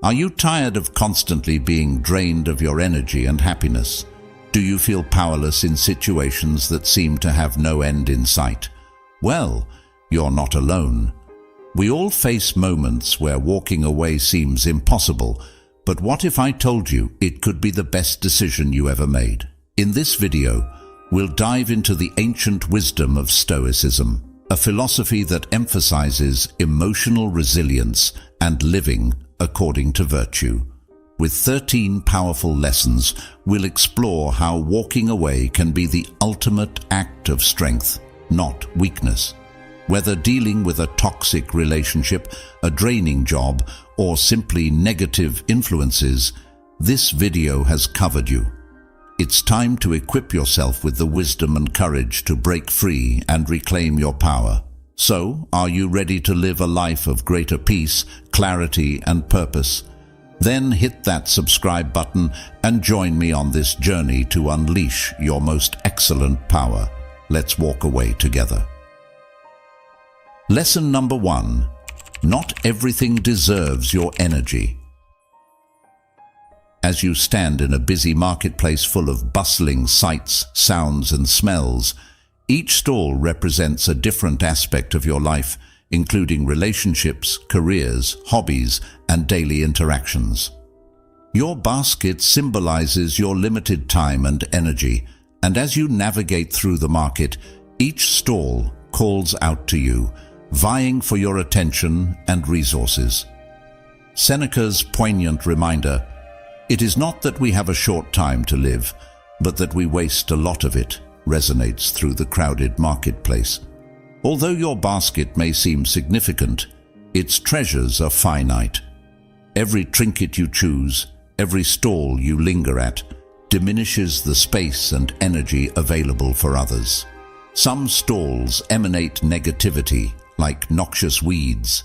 Are you tired of constantly being drained of your energy and happiness? Do you feel powerless in situations that seem to have no end in sight? Well, you're not alone. We all face moments where walking away seems impossible, but what if I told you it could be the best decision you ever made? In this video, we'll dive into the ancient wisdom of Stoicism, a philosophy that emphasizes emotional resilience and living according to virtue. With 13 powerful lessons, we'll explore how walking away can be the ultimate act of strength, not weakness. Whether dealing with a toxic relationship, a draining job, or simply negative influences, this video has covered you. It's time to equip yourself with the wisdom and courage to break free and reclaim your power. So, are you ready to live a life of greater peace, clarity, and purpose? Then hit that subscribe button and join me on this journey to unleash your most excellent power. Let's walk away together. Lesson number 1. Not everything deserves your energy. As you stand in a busy marketplace full of bustling sights, sounds, and smells, each stall represents a different aspect of your life, including relationships, careers, hobbies, and daily interactions. Your basket symbolizes your limited time and energy, and as you navigate through the market, each stall calls out to you, vying for your attention and resources. Seneca's poignant reminder, "It is not that we have a short time to live, but that we waste a lot of it," resonates through the crowded marketplace. Although your basket may seem significant, its treasures are finite. Every trinket you choose, every stall you linger at, diminishes the space and energy available for others. Some stalls emanate negativity, like noxious weeds.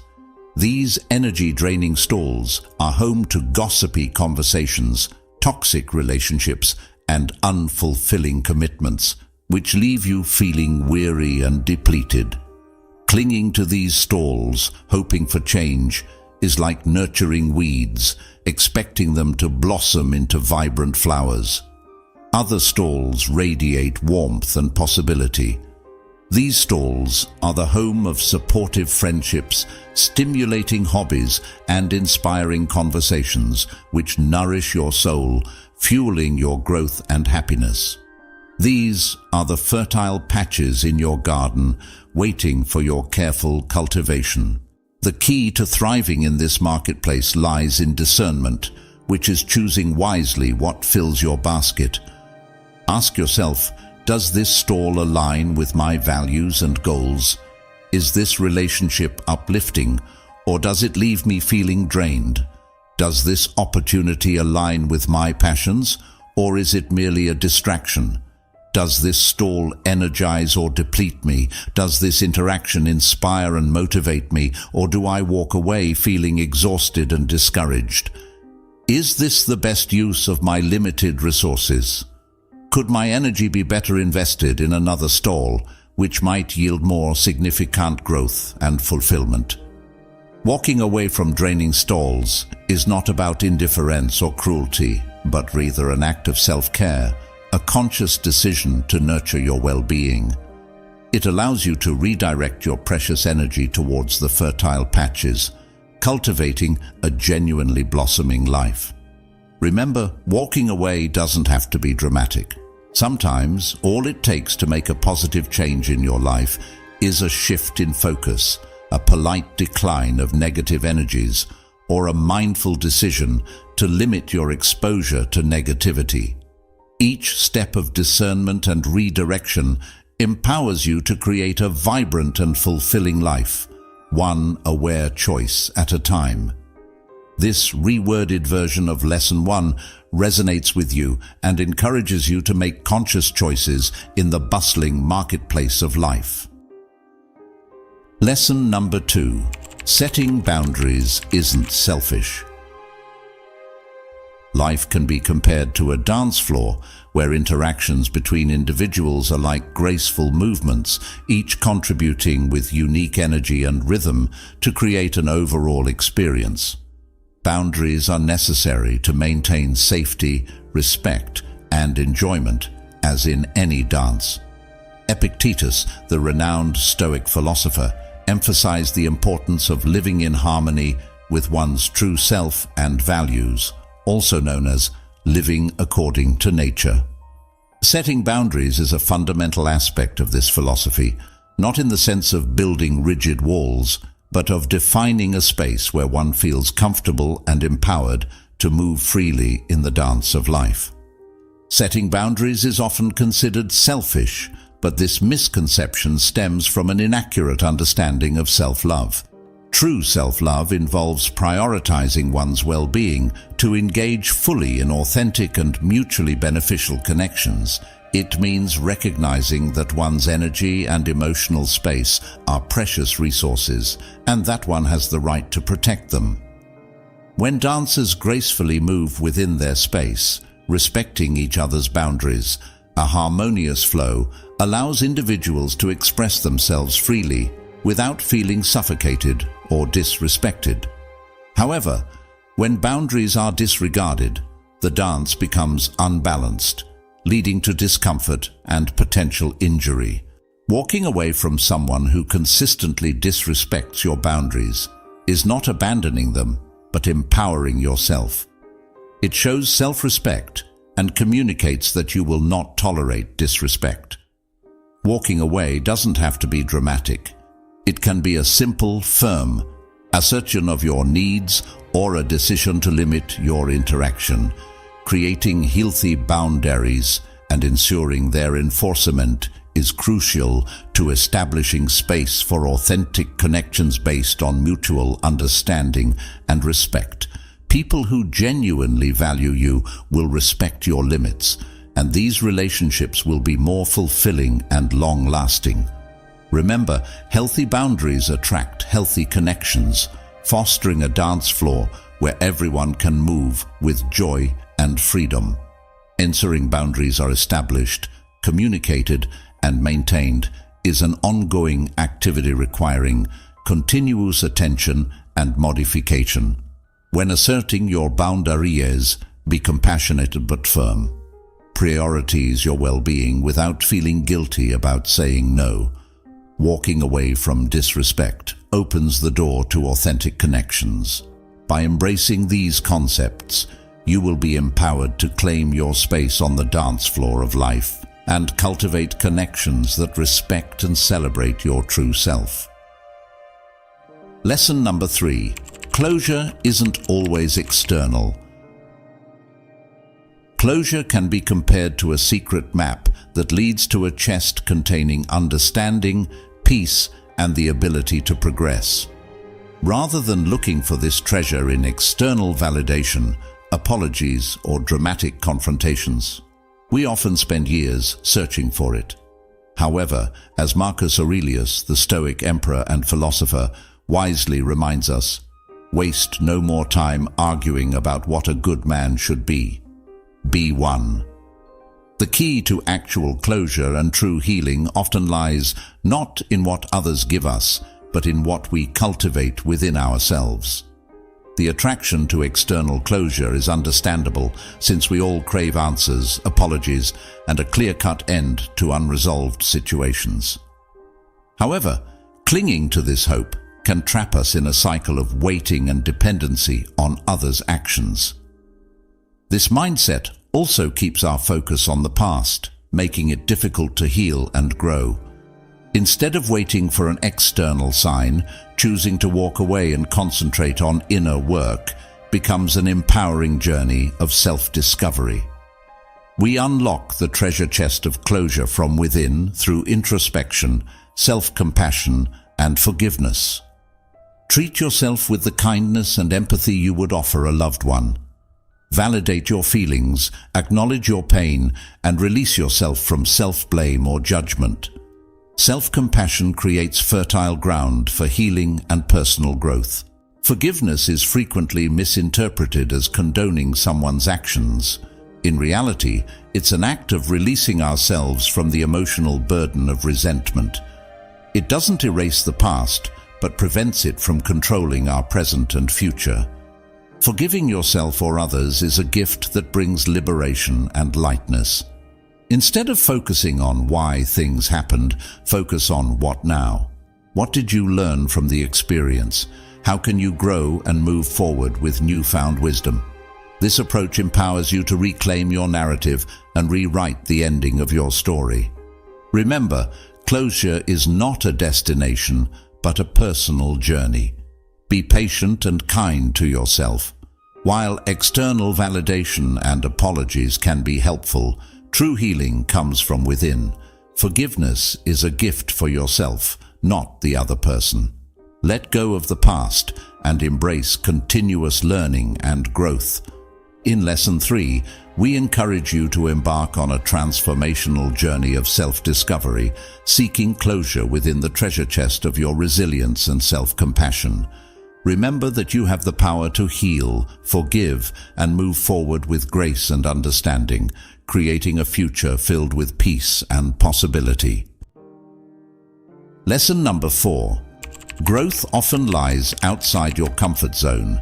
These energy-draining stalls are home to gossipy conversations, toxic relationships, and unfulfilling commitments, which leave you feeling weary and depleted. Clinging to these stalls, hoping for change, is like nurturing weeds, expecting them to blossom into vibrant flowers. Other stalls radiate warmth and possibility. These stalls are the home of supportive friendships, stimulating hobbies, and inspiring conversations which nourish your soul, fueling your growth and happiness. These are the fertile patches in your garden, waiting for your careful cultivation. The key to thriving in this marketplace lies in discernment, which is choosing wisely what fills your basket. Ask yourself, does this stall align with my values and goals? Is this relationship uplifting, or does it leave me feeling drained? Does this opportunity align with my passions, or is it merely a distraction? Does this stall energize or deplete me? Does this interaction inspire and motivate me, or do I walk away feeling exhausted and discouraged? Is this the best use of my limited resources? Could my energy be better invested in another stall, which might yield more significant growth and fulfillment? Walking away from draining stalls is not about indifference or cruelty, but rather an act of self-care, a conscious decision to nurture your well-being. It allows you to redirect your precious energy towards the fertile patches, cultivating a genuinely blossoming life. Remember, walking away doesn't have to be dramatic. Sometimes, all it takes to make a positive change in your life is a shift in focus, a polite decline of negative energies, or a mindful decision to limit your exposure to negativity. Each step of discernment and redirection empowers you to create a vibrant and fulfilling life, one aware choice at a time. This reworded version of Lesson 1 resonates with you and encourages you to make conscious choices in the bustling marketplace of life. Lesson number 2. Setting boundaries isn't selfish. Life can be compared to a dance floor where interactions between individuals are like graceful movements, each contributing with unique energy and rhythm to create an overall experience. boundaries are necessary to maintain safety, respect, and enjoyment, as in any dance. Epictetus, the renowned Stoic philosopher, emphasized the importance of living in harmony with one's true self and values, also known as living according to nature. Setting boundaries is a fundamental aspect of this philosophy, not in the sense of building rigid walls, but of defining a space where one feels comfortable and empowered to move freely in the dance of life. Setting boundaries is often considered selfish, but this misconception stems from an inaccurate understanding of self-love. True self-love involves prioritizing one's well-being to engage fully in authentic and mutually beneficial connections. It means recognizing that one's energy and emotional space are precious resources and that one has the right to protect them. When dancers gracefully move within their space, respecting each other's boundaries, a harmonious flow allows individuals to express themselves freely without feeling suffocated or disrespected. However, when boundaries are disregarded, the dance becomes unbalanced, leading to discomfort and potential injury. Walking away from someone who consistently disrespects your boundaries is not abandoning them, but empowering yourself. It shows self-respect and communicates that you will not tolerate disrespect. Walking away doesn't have to be dramatic. It can be a simple, firm assertion of your needs or a decision to limit your interaction. Creating healthy boundaries and ensuring their enforcement is crucial to establishing space for authentic connections based on mutual understanding and respect. People who genuinely value you will respect your limits, and these relationships will be more fulfilling and long-lasting. Remember, healthy boundaries attract healthy connections, fostering a dance floor where everyone can move with joy and freedom. Ensuring boundaries are established, communicated, and maintained is an ongoing activity requiring continuous attention and modification. When asserting your boundaries, be compassionate but firm. Prioritize your well-being without feeling guilty about saying no. Walking away from disrespect opens the door to authentic connections. By embracing these concepts, you will be empowered to claim your space on the dance floor of life and cultivate connections that respect and celebrate your true self. Lesson number 3. Closure isn't always external. Closure can be compared to a secret map that leads to a chest containing understanding, peace, and the ability to progress. Rather than looking for this treasure in external validation, apologies, or dramatic confrontations, we often spend years searching for it. However, as Marcus Aurelius, the Stoic emperor and philosopher, wisely reminds us, waste no more time arguing about what a good man should be. Be one. The key to actual closure and true healing often lies not in what others give us, but in what we cultivate within ourselves. The attraction to external closure is understandable, since we all crave answers, apologies, and a clear-cut end to unresolved situations. However, clinging to this hope can trap us in a cycle of waiting and dependency on others' actions. This mindset also keeps our focus on the past, making it difficult to heal and grow. Instead of waiting for an external sign, choosing to walk away and concentrate on inner work becomes an empowering journey of self-discovery. We unlock the treasure chest of closure from within through introspection, self-compassion, and forgiveness. Treat yourself with the kindness and empathy you would offer a loved one. Validate your feelings, acknowledge your pain, and release yourself from self-blame or judgment. Self-compassion creates fertile ground for healing and personal growth. Forgiveness is frequently misinterpreted as condoning someone's actions. In reality, it's an act of releasing ourselves from the emotional burden of resentment. It doesn't erase the past, but prevents it from controlling our present and future. Forgiving yourself or others is a gift that brings liberation and lightness. Instead of focusing on why things happened, focus on what now. What did you learn from the experience? How can you grow and move forward with newfound wisdom? This approach empowers you to reclaim your narrative and rewrite the ending of your story. Remember, closure is not a destination, but a personal journey. Be patient and kind to yourself. While external validation and apologies can be helpful, true healing comes from within. Forgiveness is a gift for yourself, not the other person. Let go of the past and embrace continuous learning and growth. In Lesson 3, we encourage you to embark on a transformational journey of self-discovery, seeking closure within the treasure chest of your resilience and self-compassion. Remember that you have the power to heal, forgive, and move forward with grace and understanding, creating a future filled with peace and possibility. Lesson number 4. Growth often lies outside your comfort zone.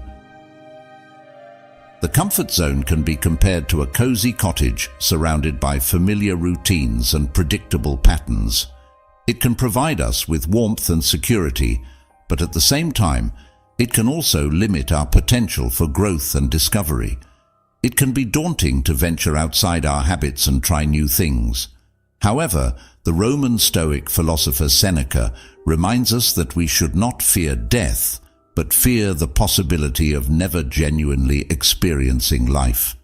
The comfort zone can be compared to a cozy cottage surrounded by familiar routines and predictable patterns. It can provide us with warmth and security, but at the same time, it can also limit our potential for growth and discovery. It can be daunting to venture outside our habits and try new things. However, the Roman Stoic philosopher Seneca reminds us that we should not fear death, but fear the possibility of never genuinely experiencing life.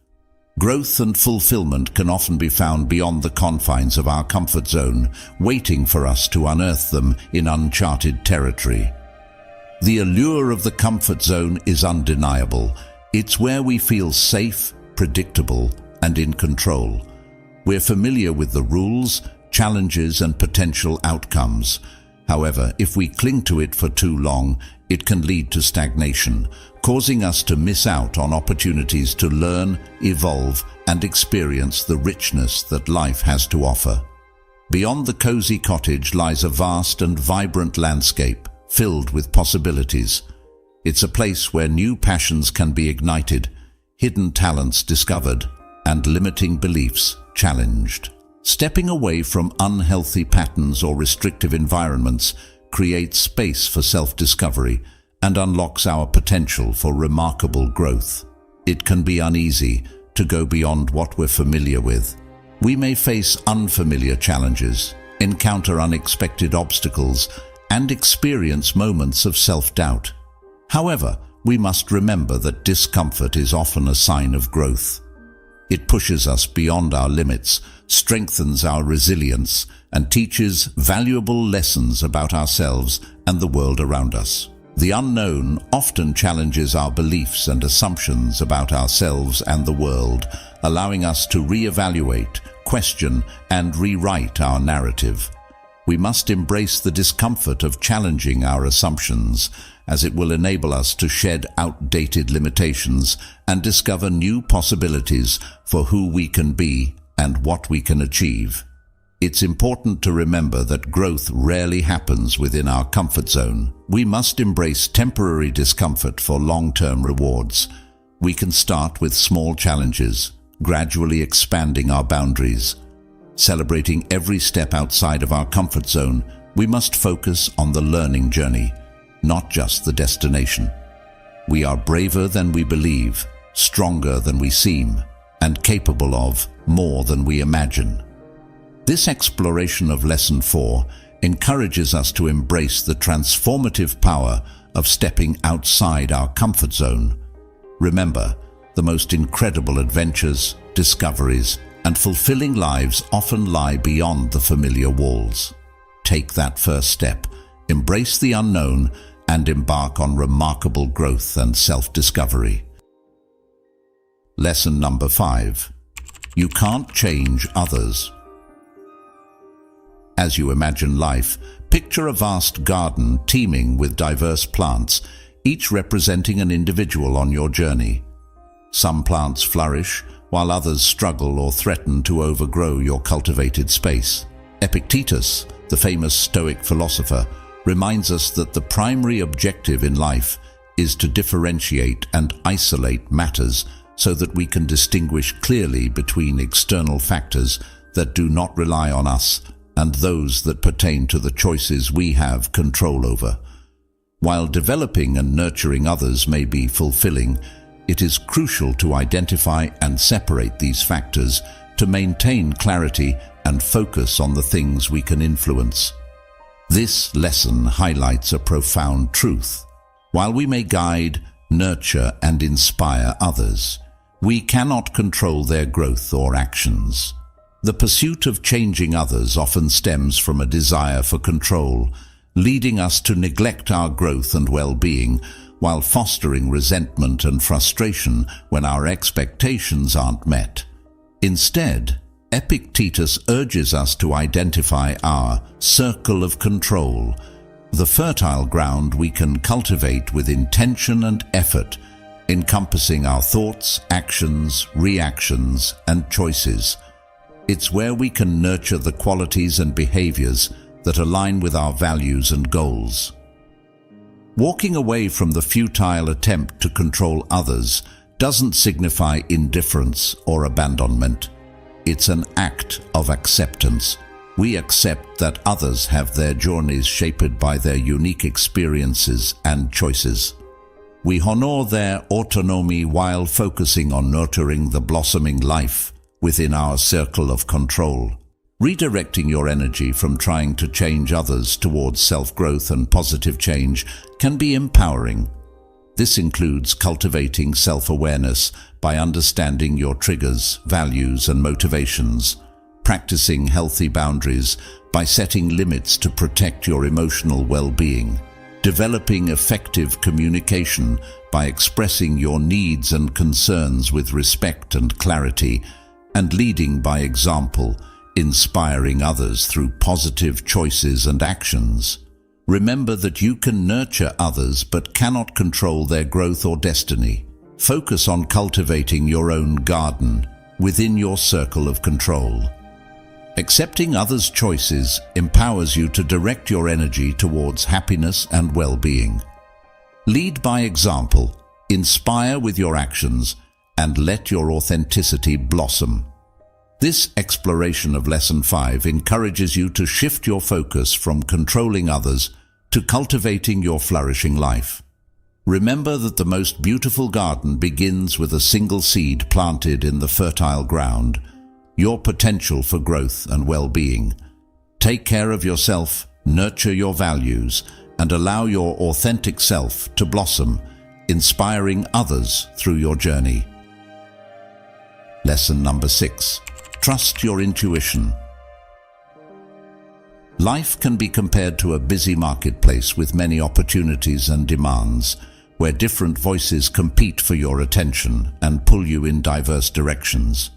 Growth and fulfillment can often be found beyond the confines of our comfort zone, waiting for us to unearth them in uncharted territory. The allure of the comfort zone is undeniable. It's where we feel safe, predictable, and in control. We're familiar with the rules, challenges, and potential outcomes. However, if we cling to it for too long, it can lead to stagnation, causing us to miss out on opportunities to learn, evolve, and experience the richness that life has to offer. Beyond the cozy cottage lies a vast and vibrant landscape, filled with possibilities. It's a place where new passions can be ignited, hidden talents discovered, and limiting beliefs challenged. Stepping away from unhealthy patterns or restrictive environments creates space for self-discovery and unlocks our potential for remarkable growth. It can be uneasy to go beyond what we're familiar with. We may face unfamiliar challenges, encounter unexpected obstacles, and experience moments of self-doubt. However, we must remember that discomfort is often a sign of growth. It pushes us beyond our limits, strengthens our resilience, and teaches valuable lessons about ourselves and the world around us. The unknown often challenges our beliefs and assumptions about ourselves and the world, allowing us to reevaluate, question, and rewrite our narrative. We must embrace the discomfort of challenging our assumptions, as it will enable us to shed outdated limitations and discover new possibilities for who we can be and what we can achieve. It's important to remember that growth rarely happens within our comfort zone. We must embrace temporary discomfort for long-term rewards. We can start with small challenges, gradually expanding our boundaries. Celebrating every step outside of our comfort zone, we must focus on the learning journey, not just the destination. We are braver than we believe, stronger than we seem, and capable of more than we imagine. This exploration of Lesson 4 encourages us to embrace the transformative power of stepping outside our comfort zone. Remember, the most incredible adventures, discoveries, and fulfilling lives often lie beyond the familiar walls. Take that first step, embrace the unknown, and embark on remarkable growth and self-discovery. Lesson number 5. You can't change others. As you imagine life, picture a vast garden teeming with diverse plants, each representing an individual on your journey. Some plants flourish, while others struggle or threaten to overgrow your cultivated space. Epictetus, the famous Stoic philosopher, reminds us that the primary objective in life is to differentiate and isolate matters so that we can distinguish clearly between external factors that do not rely on us and those that pertain to the choices we have control over. While developing and nurturing others may be fulfilling, it is crucial to identify and separate these factors to maintain clarity and focus on the things we can influence. This lesson highlights a profound truth. While we may guide, nurture, and inspire others, we cannot control their growth or actions. The pursuit of changing others often stems from a desire for control, leading us to neglect our growth and well-being, while fostering resentment and frustration when our expectations aren't met. Instead, Epictetus urges us to identify our circle of control, the fertile ground we can cultivate with intention and effort, encompassing our thoughts, actions, reactions, and choices. It's where we can nurture the qualities and behaviors that align with our values and goals. Walking away from the futile attempt to control others doesn't signify indifference or abandonment. It's an act of acceptance. We accept that others have their journeys shaped by their unique experiences and choices. We honor their autonomy while focusing on nurturing the blossoming life within our circle of control. Redirecting your energy from trying to change others towards self-growth and positive change can be empowering. This includes cultivating self-awareness by understanding your triggers, values, and motivations, practicing healthy boundaries by setting limits to protect your emotional well-being, developing effective communication by expressing your needs and concerns with respect and clarity, and leading by example, inspiring others through positive choices and actions. Remember that you can nurture others but cannot control their growth or destiny. Focus on cultivating your own garden within your circle of control. Accepting others' choices empowers you to direct your energy towards happiness and well-being. Lead by example, inspire with your actions, and let your authenticity blossom. This exploration of Lesson 5 encourages you to shift your focus from controlling others to cultivating your flourishing life. Remember that the most beautiful garden begins with a single seed planted in the fertile ground, your potential for growth and well-being. Take care of yourself, nurture your values, and allow your authentic self to blossom, inspiring others through your journey. Lesson number 6. Trust your intuition. Life can be compared to a busy marketplace with many opportunities and demands, where different voices compete for your attention and pull you in diverse directions.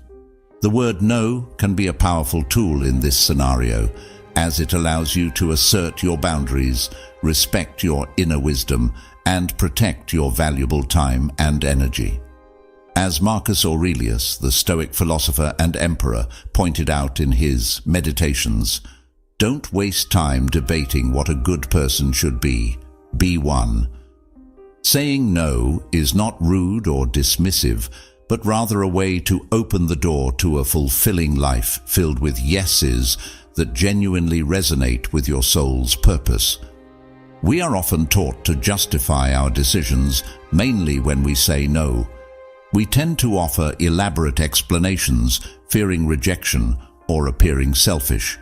The word no can be a powerful tool in this scenario, as it allows you to assert your boundaries, respect your inner wisdom, and protect your valuable time and energy. As Marcus Aurelius, the Stoic philosopher and emperor, pointed out in his Meditations, don't waste time debating what a good person should be. Be one. Saying no is not rude or dismissive, but rather a way to open the door to a fulfilling life filled with yeses that genuinely resonate with your soul's purpose. We are often taught to justify our decisions, mainly when we say no. We tend to offer elaborate explanations, fearing rejection or appearing selfish.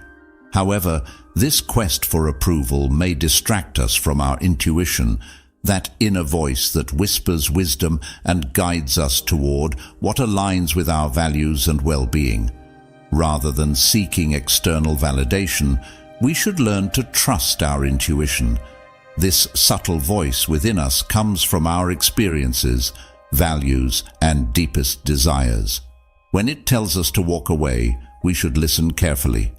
However, this quest for approval may distract us from our intuition, that inner voice that whispers wisdom and guides us toward what aligns with our values and well-being. Rather than seeking external validation, we should learn to trust our intuition. This subtle voice within us comes from our experiences, values, and deepest desires. When it tells us to walk away, we should listen carefully.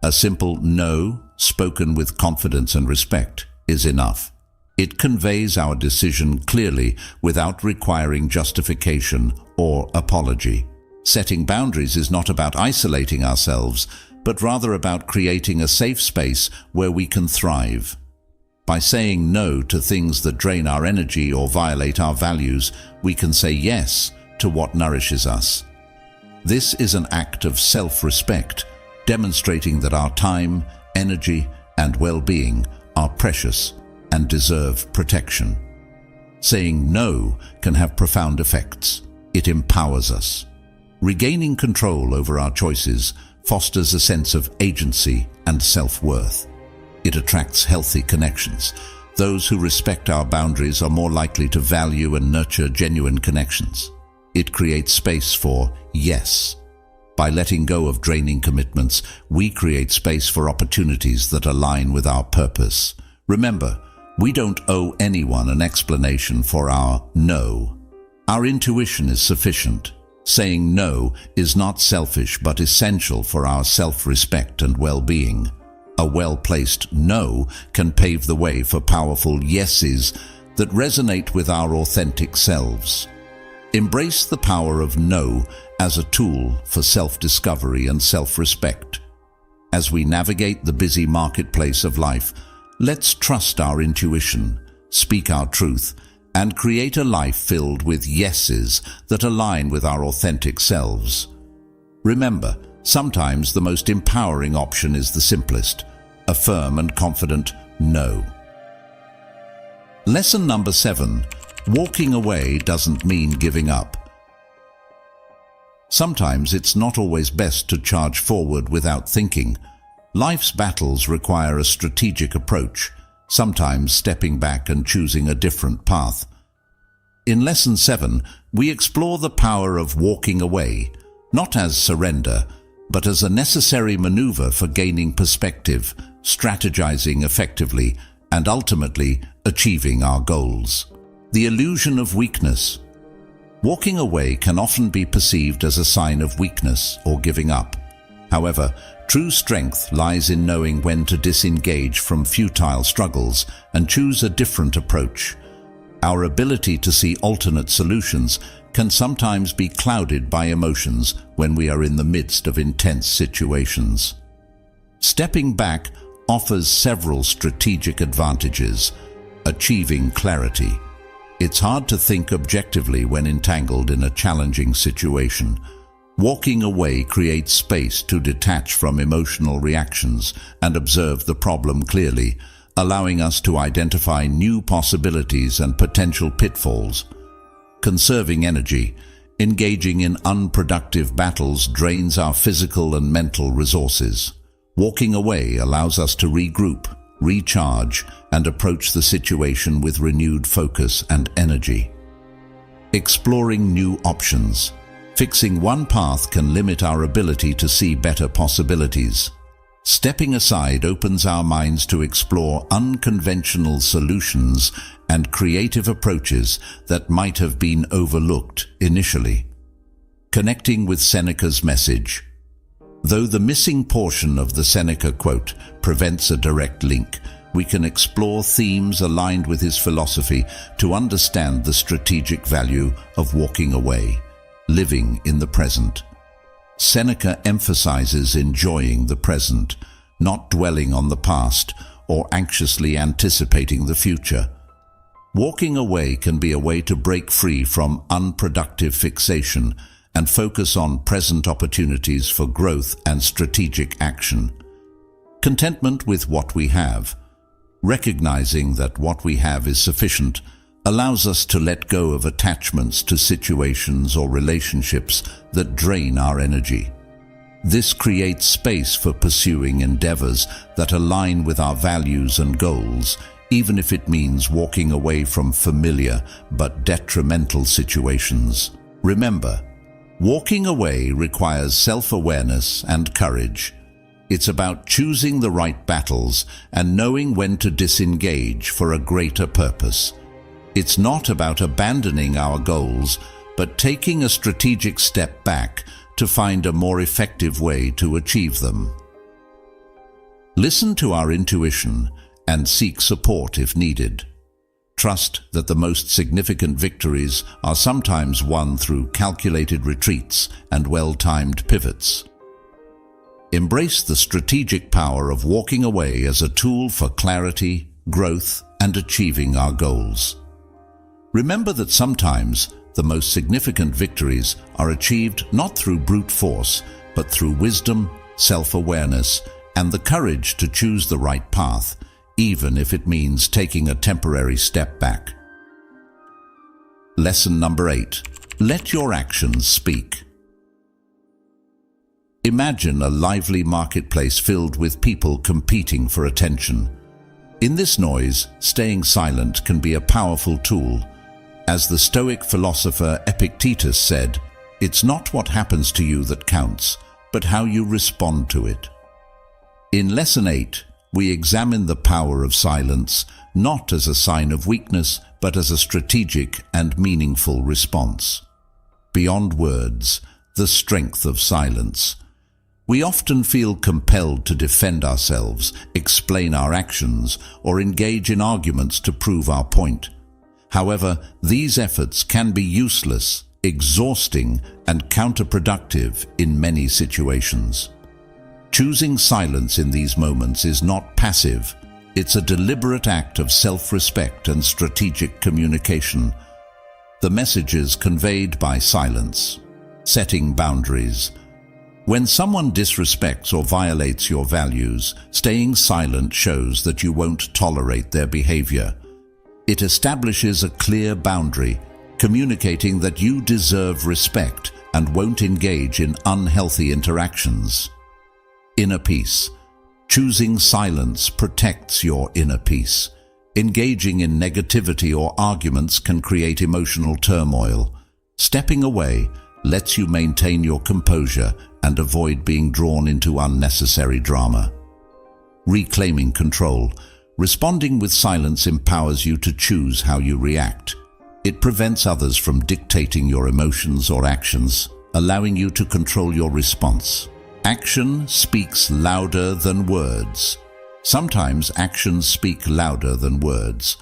A simple no, spoken with confidence and respect, is enough. It conveys our decision clearly without requiring justification or apology. Setting boundaries is not about isolating ourselves, but rather about creating a safe space where we can thrive. By saying no to things that drain our energy or violate our values, we can say yes to what nourishes us. This is an act of self-respect, demonstrating that our time, energy, and well-being are precious and deserve protection. Saying no can have profound effects. It empowers us. Regaining control over our choices fosters a sense of agency and self-worth. It attracts healthy connections. Those who respect our boundaries are more likely to value and nurture genuine connections. It creates space for yes. By letting go of draining commitments, we create space for opportunities that align with our purpose. Remember, we don't owe anyone an explanation for our no. Our intuition is sufficient. Saying no is not selfish but essential for our self-respect and well-being. A well-placed no can pave the way for powerful yeses that resonate with our authentic selves. Embrace the power of no as a tool for self-discovery and self-respect. As we navigate the busy marketplace of life, let's trust our intuition, speak our truth, and create a life filled with yeses that align with our authentic selves. Remember, sometimes the most empowering option is the simplest, a firm and confident no. Lesson number 7. Walking away doesn't mean giving up. Sometimes it's not always best to charge forward without thinking. Life's battles require a strategic approach, sometimes stepping back and choosing a different path. In Lesson 7, we explore the power of walking away, not as surrender, but as a necessary maneuver for gaining perspective, strategizing effectively, and ultimately achieving our goals. The illusion of weakness. Walking away can often be perceived as a sign of weakness or giving up. However, true strength lies in knowing when to disengage from futile struggles and choose a different approach. Our ability to see alternate solutions can sometimes be clouded by emotions when we are in the midst of intense situations. Stepping back offers several strategic advantages. Achieving clarity. It's hard to think objectively when entangled in a challenging situation. Walking away creates space to detach from emotional reactions and observe the problem clearly, allowing us to identify new possibilities and potential pitfalls. Conserving energy. Engaging in unproductive battles drains our physical and mental resources. Walking away allows us to regroup, recharge, and approach the situation with renewed focus and energy. Exploring new options. Fixing one path can limit our ability to see better possibilities. Stepping aside opens our minds to explore unconventional solutions and creative approaches that might have been overlooked initially. Connecting with Seneca's message. Though the missing portion of the Seneca quote prevents a direct link, we can explore themes aligned with his philosophy to understand the strategic value of walking away, living in the present. Seneca emphasizes enjoying the present, not dwelling on the past or anxiously anticipating the future. Walking away can be a way to break free from unproductive fixation and focus on present opportunities for growth and strategic action. Contentment with what we have. Recognizing that what we have is sufficient allows us to let go of attachments to situations or relationships that drain our energy. This creates space for pursuing endeavors that align with our values and goals, even if it means walking away from familiar but detrimental situations. Remember, walking away requires self-awareness and courage. It's about choosing the right battles and knowing when to disengage for a greater purpose. It's not about abandoning our goals, but taking a strategic step back to find a more effective way to achieve them. Listen to our intuition and seek support if needed. Trust that the most significant victories are sometimes won through calculated retreats and well-timed pivots. Embrace the strategic power of walking away as a tool for clarity, growth, and achieving our goals. Remember that sometimes the most significant victories are achieved not through brute force, but through wisdom, self-awareness, and the courage to choose the right path, even if it means taking a temporary step back. Lesson number 8. Let your actions speak. Imagine a lively marketplace filled with people competing for attention. In this noise, staying silent can be a powerful tool. As the Stoic philosopher Epictetus said, "It's not what happens to you that counts, but how you respond to it." In Lesson 8, we examine the power of silence, not as a sign of weakness, but as a strategic and meaningful response. Beyond words, the strength of silence. We often feel compelled to defend ourselves, explain our actions, or engage in arguments to prove our point. However, these efforts can be useless, exhausting, and counterproductive in many situations. Choosing silence in these moments is not passive. It's a deliberate act of self-respect and strategic communication. The messages conveyed by silence. Setting boundaries. When someone disrespects or violates your values, staying silent shows that you won't tolerate their behavior. It establishes a clear boundary, communicating that you deserve respect and won't engage in unhealthy interactions. Inner peace. Choosing silence protects your inner peace. Engaging in negativity or arguments can create emotional turmoil. Stepping away lets you maintain your composure and avoid being drawn into unnecessary drama. Reclaiming control. Responding with silence empowers you to choose how you react. It prevents others from dictating your emotions or actions, allowing you to control your response. Action speaks louder than words. Sometimes actions speak louder than words.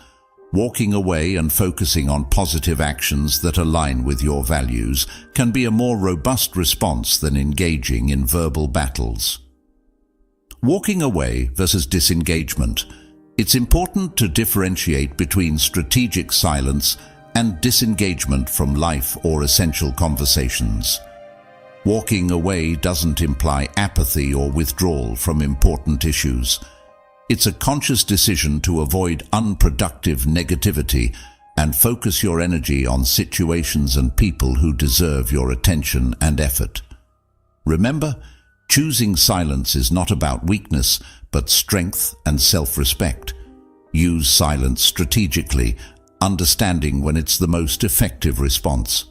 Walking away and focusing on positive actions that align with your values can be a more robust response than engaging in verbal battles. Walking away versus disengagement. It's important to differentiate between strategic silence and disengagement from life or essential conversations. Walking away doesn't imply apathy or withdrawal from important issues. It's a conscious decision to avoid unproductive negativity and focus your energy on situations and people who deserve your attention and effort. Remember, choosing silence is not about weakness, but strength and self-respect. Use silence strategically, understanding when it's the most effective response.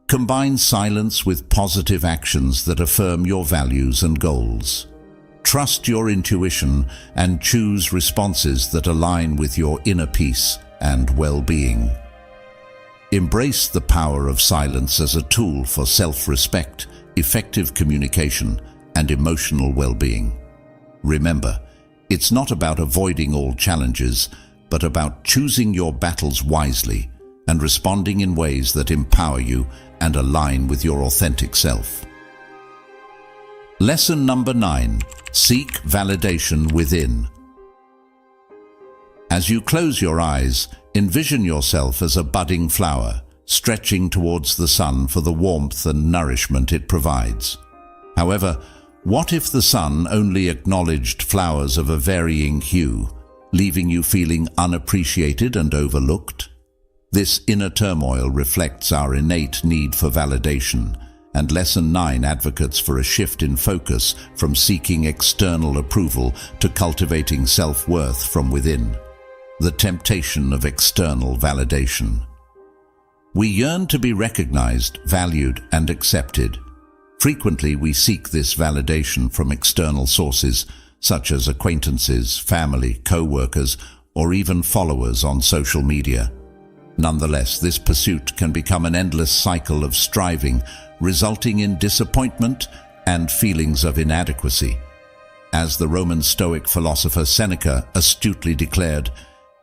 Combine silence with positive actions that affirm your values and goals. Trust your intuition and choose responses that align with your inner peace and well-being. Embrace the power of silence as a tool for self-respect, effective communication, and emotional well-being. Remember, it's not about avoiding all challenges, but about choosing your battles wisely and responding in ways that empower you and align with your authentic self. Lesson number 9. Seek validation within. As you close your eyes, envision yourself as a budding flower, stretching towards the sun for the warmth and nourishment it provides. However, what if the sun only acknowledged flowers of a varying hue, leaving you feeling unappreciated and overlooked? This inner turmoil reflects our innate need for validation, and Lesson 9 advocates for a shift in focus from seeking external approval to cultivating self-worth from within. The temptation of external validation. We yearn to be recognized, valued, and accepted. Frequently, we seek this validation from external sources, such as acquaintances, family, co-workers, or even followers on social media. Nonetheless, this pursuit can become an endless cycle of striving, resulting in disappointment and feelings of inadequacy. As the Roman Stoic philosopher Seneca astutely declared,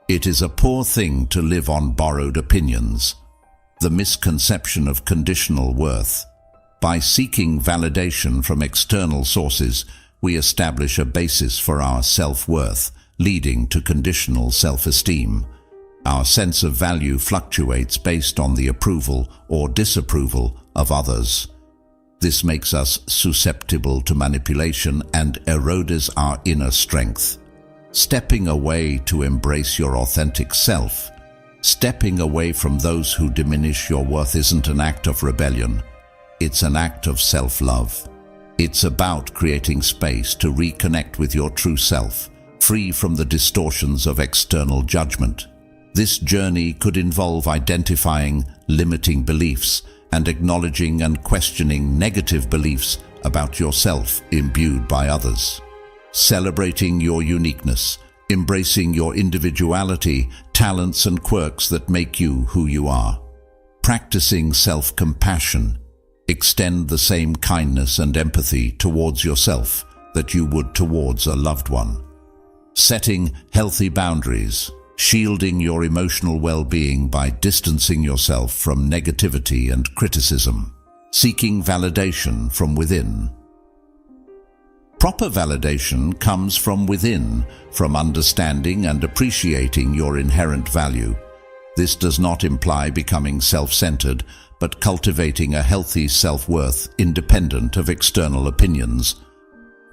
"It is a poor thing to live on borrowed opinions." The misconception of conditional worth. By seeking validation from external sources, we establish a basis for our self-worth, leading to conditional self-esteem. Our sense of value fluctuates based on the approval or disapproval of others. This makes us susceptible to manipulation and erodes our inner strength. Stepping away to embrace your authentic self. Stepping away from those who diminish your worth isn't an act of rebellion. It's an act of self-love. It's about creating space to reconnect with your true self, free from the distortions of external judgment. This journey could involve identifying limiting beliefs and acknowledging and questioning negative beliefs about yourself imbued by others. Celebrating your uniqueness, embracing your individuality, talents and quirks that make you who you are. Practicing self-compassion. Extend the same kindness and empathy towards yourself that you would towards a loved one. Setting healthy boundaries. Shielding your emotional well-being by distancing yourself from negativity and criticism. Seeking validation from within. Proper validation comes from within, from understanding and appreciating your inherent value. This does not imply becoming self-centered, but cultivating a healthy self-worth independent of external opinions.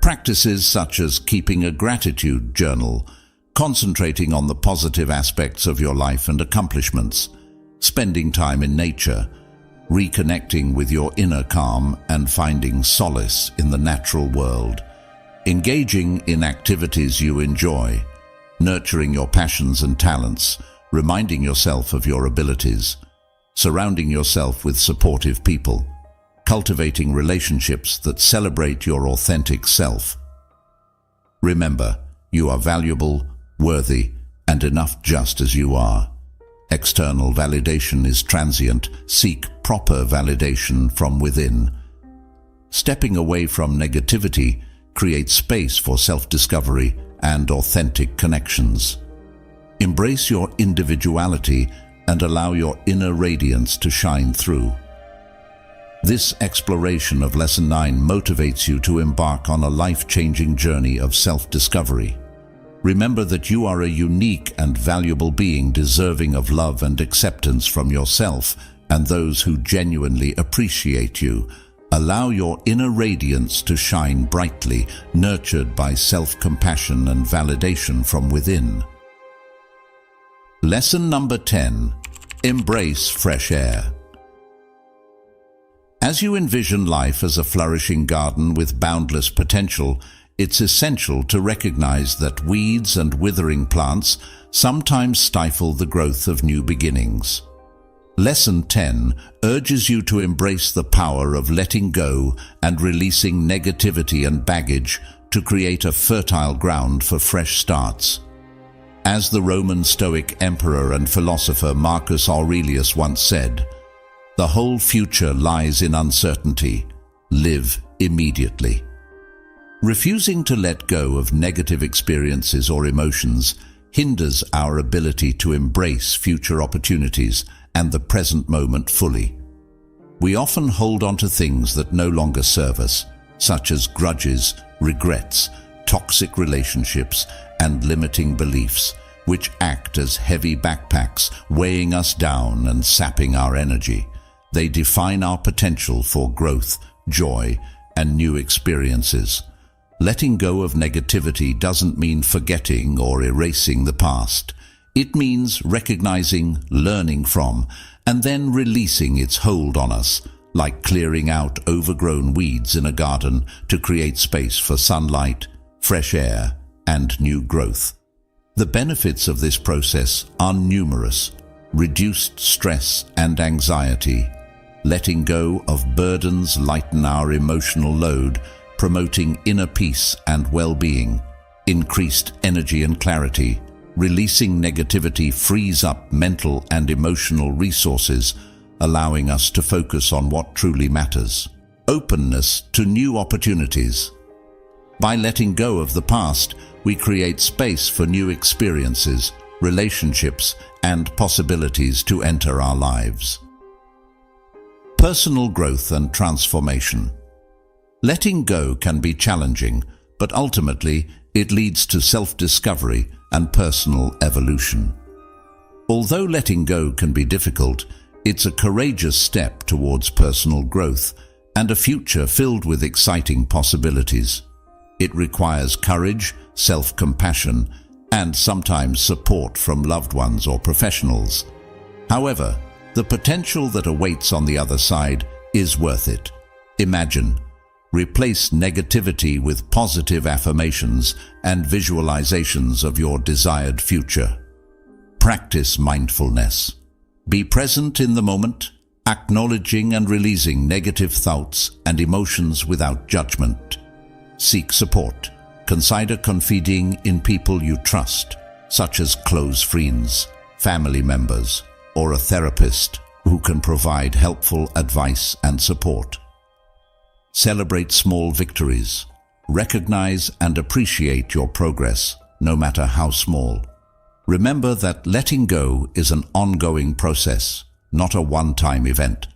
Practices such as keeping a gratitude journal, concentrating on the positive aspects of your life and accomplishments, spending time in nature, reconnecting with your inner calm and finding solace in the natural world, engaging in activities you enjoy, nurturing your passions and talents, reminding yourself of your abilities, surrounding yourself with supportive people, cultivating relationships that celebrate your authentic self. Remember, you are valuable, worthy, and enough just as you are. External validation is transient. Seek proper validation from within. Stepping away from negativity creates space for self-discovery and authentic connections. Embrace your individuality and allow your inner radiance to shine through. This exploration of Lesson 9 motivates you to embark on a life-changing journey of self-discovery. Remember that you are a unique and valuable being deserving of love and acceptance from yourself and those who genuinely appreciate you. Allow your inner radiance to shine brightly, nurtured by self-compassion and validation from within. Lesson number 10. Embrace fresh air. As you envision life as a flourishing garden with boundless potential, it's essential to recognize that weeds and withering plants sometimes stifle the growth of new beginnings. Lesson 10 urges you to embrace the power of letting go and releasing negativity and baggage to create a fertile ground for fresh starts. As the Roman Stoic emperor and philosopher Marcus Aurelius once said, "The whole future lies in uncertainty. Live immediately." Refusing to let go of negative experiences or emotions hinders our ability to embrace future opportunities and the present moment fully. We often hold on to things that no longer serve us, such as grudges, regrets, toxic relationships, and limiting beliefs, which act as heavy backpacks, weighing us down and sapping our energy. They define our potential for growth, joy, and new experiences. Letting go of negativity doesn't mean forgetting or erasing the past. It means recognizing, learning from, and then releasing its hold on us, like clearing out overgrown weeds in a garden to create space for sunlight, fresh air, and new growth. The benefits of this process are numerous: reduced stress and anxiety. Letting go of burdens lighten our emotional load, promoting inner peace and well-being. Increased energy and clarity. Releasing negativity frees up mental and emotional resources, allowing us to focus on what truly matters. Openness to new opportunities. By letting go of the past, we create space for new experiences, relationships, and possibilities to enter our lives. Personal growth and transformation. Letting go can be challenging, but ultimately it leads to self-discovery and personal evolution. Although letting go can be difficult, it's a courageous step towards personal growth and a future filled with exciting possibilities. It requires courage, self-compassion, and sometimes support from loved ones or professionals. However, the potential that awaits on the other side is worth it. Imagine. Replace negativity with positive affirmations and visualizations of your desired future. Practice mindfulness. Be present in the moment, acknowledging and releasing negative thoughts and emotions without judgment. Seek support. Consider confiding in people you trust, such as close friends, family members, or a therapist who can provide helpful advice and support. Celebrate small victories. Recognize and appreciate your progress, no matter how small. Remember that letting go is an ongoing process, not a one-time event.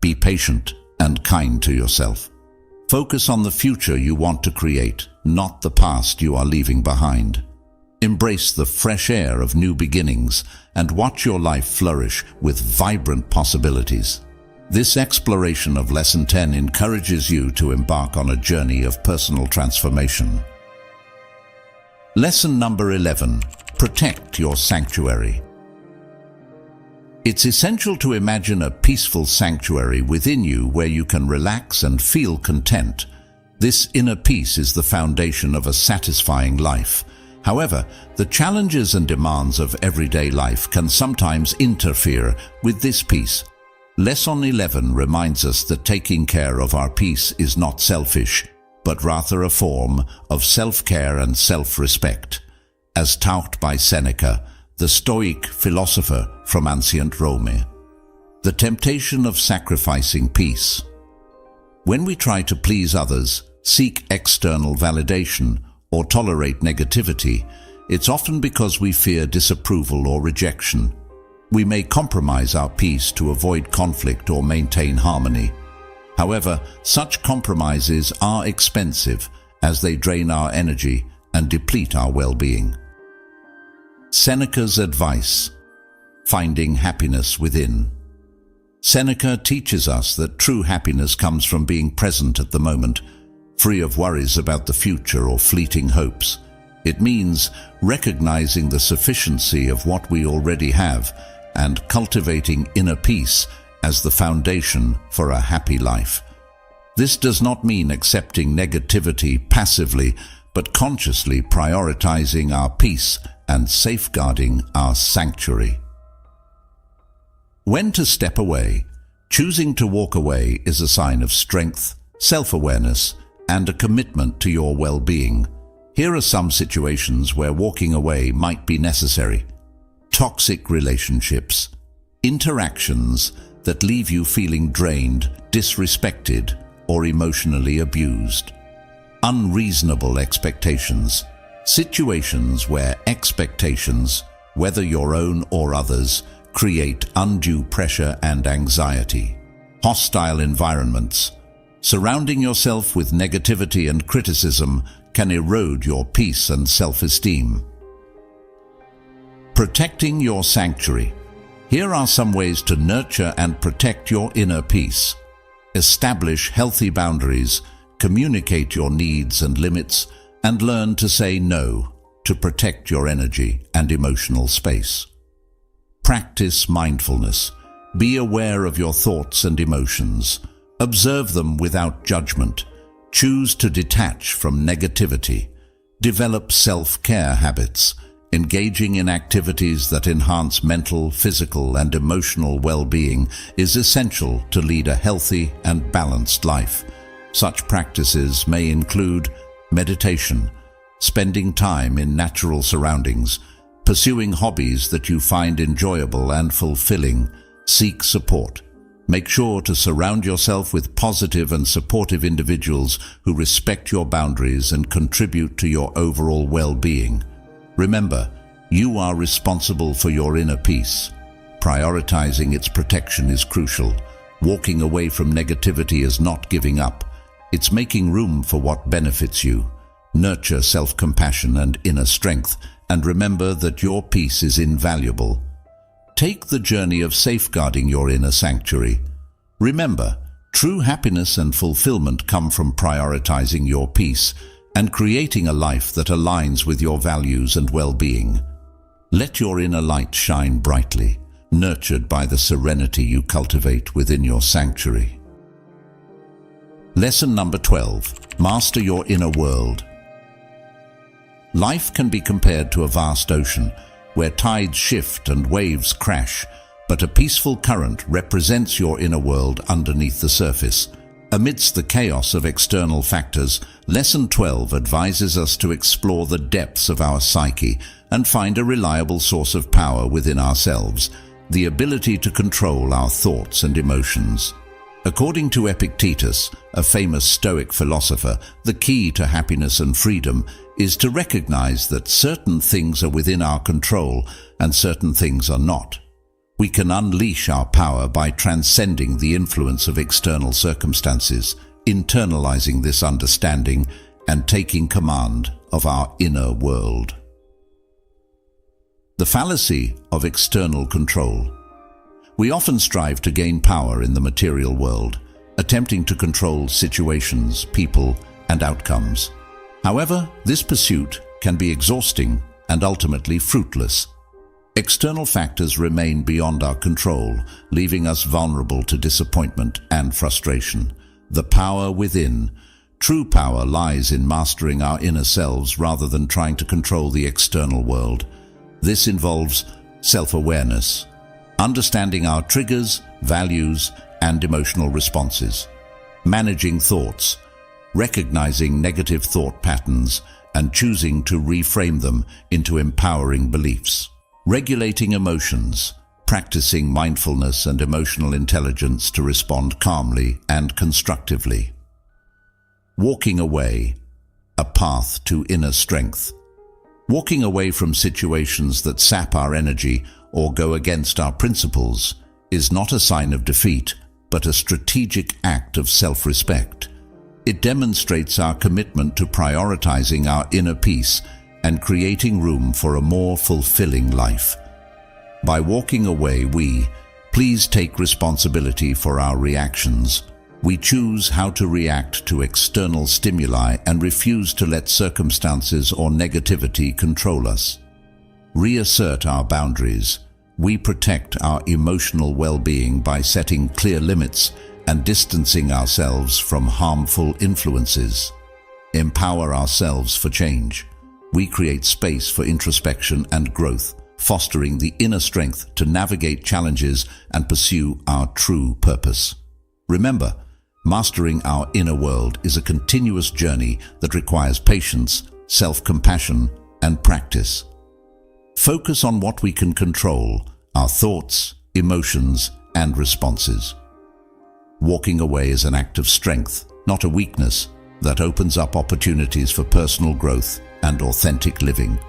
Be patient and kind to yourself. Focus on the future you want to create, not the past you are leaving behind. Embrace the fresh air of new beginnings and watch your life flourish with vibrant possibilities. This exploration of Lesson 10 encourages you to embark on a journey of personal transformation. Lesson number 11. Protect your sanctuary. It's essential to imagine a peaceful sanctuary within you where you can relax and feel content. This inner peace is the foundation of a satisfying life. However, the challenges and demands of everyday life can sometimes interfere with this peace. Lesson 11 reminds us that taking care of our peace is not selfish, but rather a form of self-care and self-respect. As taught by Seneca, the Stoic philosopher from ancient Rome. The temptation of sacrificing peace. When we try to please others, seek external validation, or tolerate negativity, it's often because we fear disapproval or rejection. We may compromise our peace to avoid conflict or maintain harmony. However, such compromises are expensive as they drain our energy and deplete our well-being. Seneca's advice. Finding happiness within. Seneca teaches us that true happiness comes from being present at the moment, free of worries about the future or fleeting hopes. It means recognizing the sufficiency of what we already have and cultivating inner peace as the foundation for a happy life. This does not mean accepting negativity passively, but consciously prioritizing our peace and safeguarding our sanctuary. When to step away. Choosing to walk away is a sign of strength, self-awareness, and a commitment to your well-being. Here are some situations where walking away might be necessary. Toxic relationships. Interactions that leave you feeling drained, disrespected, or emotionally abused. Unreasonable expectations. Situations where expectations, whether your own or others, create undue pressure and anxiety. Hostile environments. Surrounding yourself with negativity and criticism can erode your peace and self-esteem. Protecting your sanctuary. Here are some ways to nurture and protect your inner peace. Establish healthy boundaries, communicate your needs and limits, and learn to say no to protect your energy and emotional space. Practice mindfulness. Be aware of your thoughts and emotions. Observe them without judgment. Choose to detach from negativity. Develop self-care habits. Engaging in activities that enhance mental, physical, and emotional well-being is essential to lead a healthy and balanced life. Such practices may include meditation, spending time in natural surroundings, pursuing hobbies that you find enjoyable and fulfilling. Seek support. Make sure to surround yourself with positive and supportive individuals who respect your boundaries and contribute to your overall well-being. Remember, you are responsible for your inner peace. Prioritizing its protection is crucial. Walking away from negativity is not giving up. It's making room for what benefits you. Nurture self-compassion and inner strength, and remember that your peace is invaluable. Take the journey of safeguarding your inner sanctuary. Remember, true happiness and fulfillment come from prioritizing your peace and creating a life that aligns with your values and well-being. Let your inner light shine brightly, nurtured by the serenity you cultivate within your sanctuary. Lesson number 12. Master your inner world. Life can be compared to a vast ocean, where tides shift and waves crash, but a peaceful current represents your inner world underneath the surface. Amidst the chaos of external factors, Lesson 12 advises us to explore the depths of our psyche and find a reliable source of power within ourselves, the ability to control our thoughts and emotions. According to Epictetus, a famous Stoic philosopher, the key to happiness and freedom is to recognize that certain things are within our control and certain things are not. We can unleash our power by transcending the influence of external circumstances, internalizing this understanding, and taking command of our inner world. The fallacy of external control. We often strive to gain power in the material world, attempting to control situations, people, and outcomes. However, this pursuit can be exhausting and ultimately fruitless. External factors remain beyond our control, leaving us vulnerable to disappointment and frustration. The power within. True power lies in mastering our inner selves rather than trying to control the external world. This involves self-awareness, understanding our triggers, values, and emotional responses, managing thoughts, recognizing negative thought patterns, and choosing to reframe them into empowering beliefs. Regulating emotions, practicing mindfulness and emotional intelligence to respond calmly and constructively. Walking away, a path to inner strength. Walking away from situations that sap our energy or go against our principles is not a sign of defeat, but a strategic act of self-respect. It demonstrates our commitment to prioritizing our inner peace and creating room for a more fulfilling life. By walking away, please take responsibility for our reactions. We choose how to react to external stimuli and refuse to let circumstances or negativity control us. Reassert our boundaries. We protect our emotional well-being by setting clear limits and distancing ourselves from harmful influences. Empower ourselves for change. We create space for introspection and growth, fostering the inner strength to navigate challenges and pursue our true purpose. Remember, mastering our inner world is a continuous journey that requires patience, self-compassion, and practice. Focus on what we can control, our thoughts, emotions, and responses. Walking away is an act of strength, not a weakness, that opens up opportunities for personal growth and authentic living.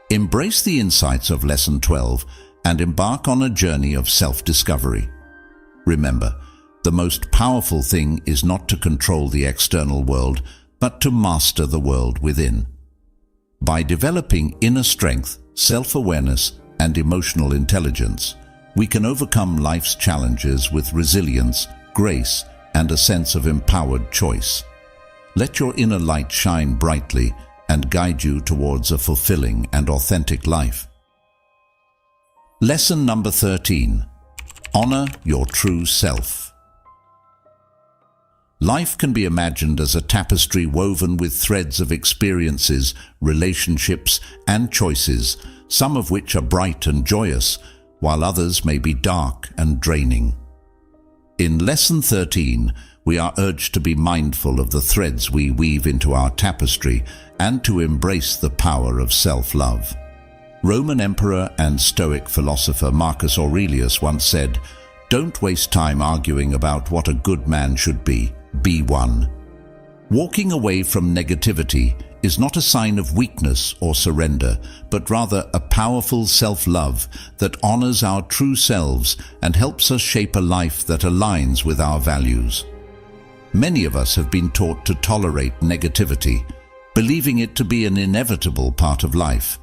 Embrace the insights of Lesson 12 and embark on a journey of self-discovery. Remember, the most powerful thing is not to control the external world, but to master the world within. By developing inner strength, self-awareness, and emotional intelligence, we can overcome life's challenges with resilience, grace, and a sense of empowered choice. Let your inner light shine brightly and guide you towards a fulfilling and authentic life. Lesson number 13. Honor your true self. Life can be imagined as a tapestry woven with threads of experiences, relationships, and choices, some of which are bright and joyous, while others may be dark and draining. In Lesson 13, we are urged to be mindful of the threads we weave into our tapestry and to embrace the power of self-love. Roman emperor and Stoic philosopher Marcus Aurelius once said, "Don't waste time arguing about what a good man should be one." Walking away from negativity is not a sign of weakness or surrender, but rather a powerful self-love that honors our true selves and helps us shape a life that aligns with our values. Many of us have been taught to tolerate negativity, believing it to be an inevitable part of life.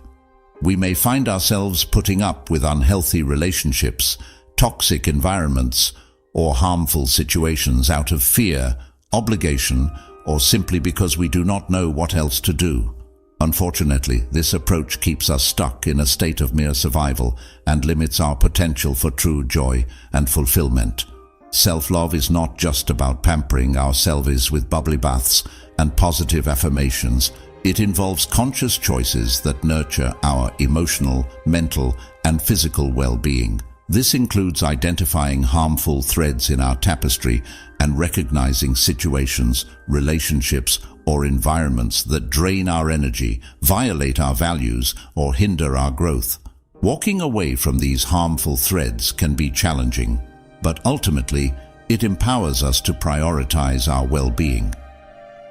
We may find ourselves putting up with unhealthy relationships, toxic environments, or harmful situations out of fear, obligation, or simply because we do not know what else to do. Unfortunately, this approach keeps us stuck in a state of mere survival and limits our potential for true joy and fulfillment. Self-love is not just about pampering ourselves with bubbly baths and positive affirmations. It involves conscious choices that nurture our emotional, mental, and physical well-being. This includes identifying harmful threads in our tapestry and recognizing situations, relationships, or environments that drain our energy, violate our values, or hinder our growth. Walking away from these harmful threads can be challenging, but ultimately, it empowers us to prioritize our well-being.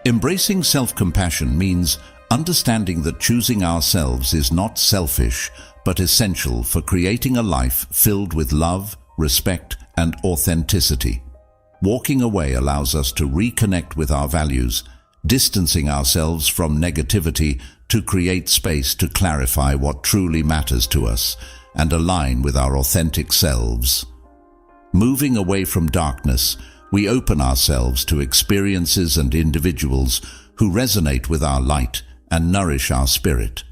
Embracing self-compassion means understanding that choosing ourselves is not selfish, but essential for creating a life filled with love, respect, and authenticity. Walking away allows us to reconnect with our values, distancing ourselves from negativity to create space to clarify what truly matters to us and align with our authentic selves. Moving away from darkness, we open ourselves to experiences and individuals who resonate with our light and nourish our spirit.